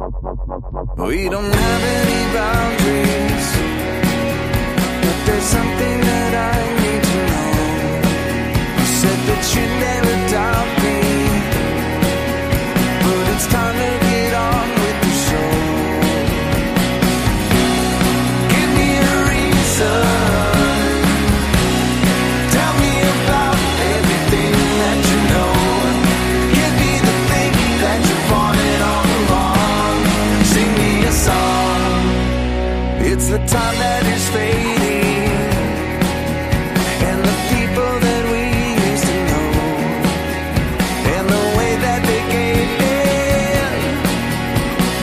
We don't have any boundaries, but there's something that I need to know. You said that you'd never doubt me, but it's time to get on with the show. Give me a reason, tell me about everything that you know. Give me the thing that you wanted all along. Sing me a song. It's the time that is fading, and the people that we used to know, and the way that they gave in,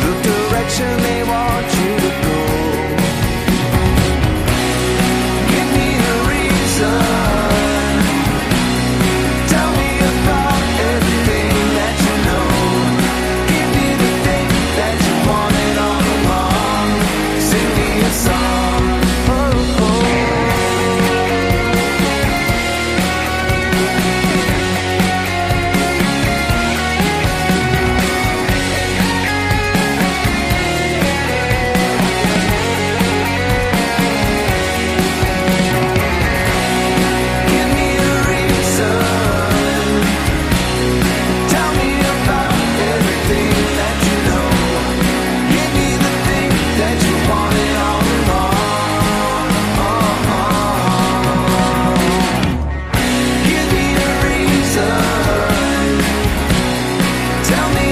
the direction they want you to go. Give me a reason, tell me about everything that you know. Give me the thing that you wanted all along. Sing me a song. Oh, oh. Give me a reason, tell me about everything that you know. Give me the thing that you wanted all along. Give me a reason, tell me